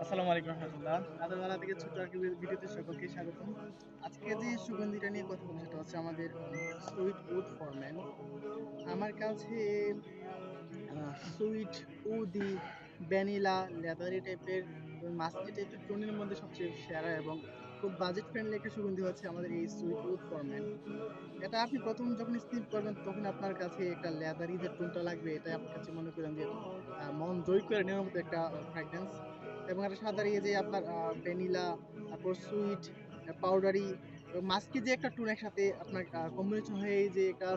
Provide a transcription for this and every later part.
আসসালামু আলাইকুম রহমতুল্লাহ। আদারওয়ালা থেকে ছোট্ট একটা ভিডিওতে সকলকে স্বাগতম। আজকে যে সুগন্ধিটা নিয়ে কথা বলবো সেটা হচ্ছে আমাদের সুইট উড ফরম্যান। আমার কাছে সুইট উদি, ভ্যানিলা, লেদারি টাইপের এবং মাস্কি টাইপের টোনের মধ্যে সবচেয়ে সেরা এবং খুব বাজেট ফ্রেন্ডলি একটা সুগন্ধি হচ্ছে আমাদের এই সুইট উড ফরম্যান। এটা আপনি প্রথম যখন স্নিফ করবেন তখন আপনার কাছে একটা লেদারি যে টোনটা লাগবে, এটাই আপনার কাছে মনে করেন যে মন জয় করে নেওয়ার মতো একটা ফ্র্যাগরেন্স। এবং এটা সাথে এই যে আপনার ভ্যানিলা, তারপর সুইট, পাউডারি এবং মাস্কি যে একটা টোন একসাথে আপনার কম্বিনেশন হয়ে এই যে একটা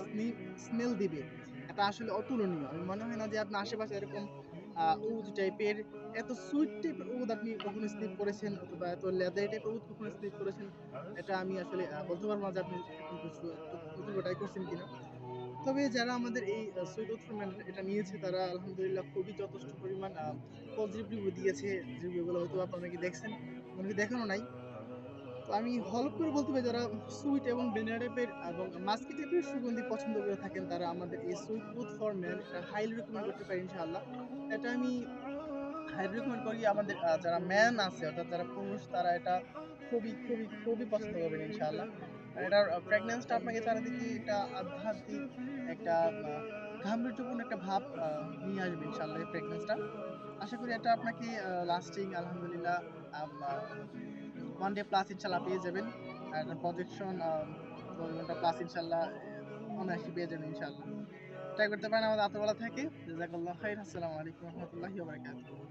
স্মেল দিবে, এটা আসলে অতুলনীয়। আমি মনে হয় না যে আপনার আশেপাশে এরকম উড টাইপের এত সুইট টাইপের উড আপনি কখনো স্নিফ করেছেন, অথবা এত লেদারি টাইপের উড কখনো স্নিফ করেছেন। এটা আমি আসলে বলতে পারবো না যে আপনি এরকম কিছু কতটুকু ট্রাই করছেন কিনা। তবে যারা আমাদের এই সুইট উৎফুল্লাহ এটা নিয়েছে তারা আলহামদুলিল্লাহ খুবই যথেষ্ট পরিমাণ পজিটিভ রিভিউ দিয়েছে। রিভিউগুলো হয়তো আপনারা অনেকে দেখছেন, অনেকে দেখানো নাই। তো আমি হলফ করে বলতে পারি যারা সুইট এবং ভ্যানিলা টাইপের এবং মাস্কি টাইপের সুগন্ধি পছন্দ করে থাকেন তারা আমাদের এই সুইট উড ফর ম্যান এটা হাইলি রেকমেন্ড করতে পারি ইনশাআল্লাহ। এটা আমি হাইলি রেকমেন্ড করি আমাদের যারা ম্যান আছে অর্থাৎ যারা পুরুষ তারা এটা খুবই খুবই খুবই পছন্দ করবেন ইনশাআল্লাহ। আর এটার ফ্র্যাগনেন্সটা আপনাকে চারিদিকে একটা আধ্যাত্মিক একটা গাম্ভীর্যপূর্ণ একটা ভাব নিয়ে আসবে ইনশাআল্লাহ এই ফ্র্যাগনেন্সটা। আশা করি এটা আপনাকে লাস্টিং আলহামদুলিল্লাহ 1 ডে প্লাস ইনশাআল্লাহ পেয়ে যাবেন। আর প্রজেকশন 10 ঘন্টা প্লাস ইনশাআল্লাহ অনায়াসে পেয়ে যাবেন ইনশাআল্লাহ। ট্রাই করতে পারেন আমাদের আতরওয়ালা থেকে। জাযাকাল্লাহু খাইর। আসসালামু আলাইকুম ওয়া রাহমাতুল্লাহি ওয়া বারাকাতুহু।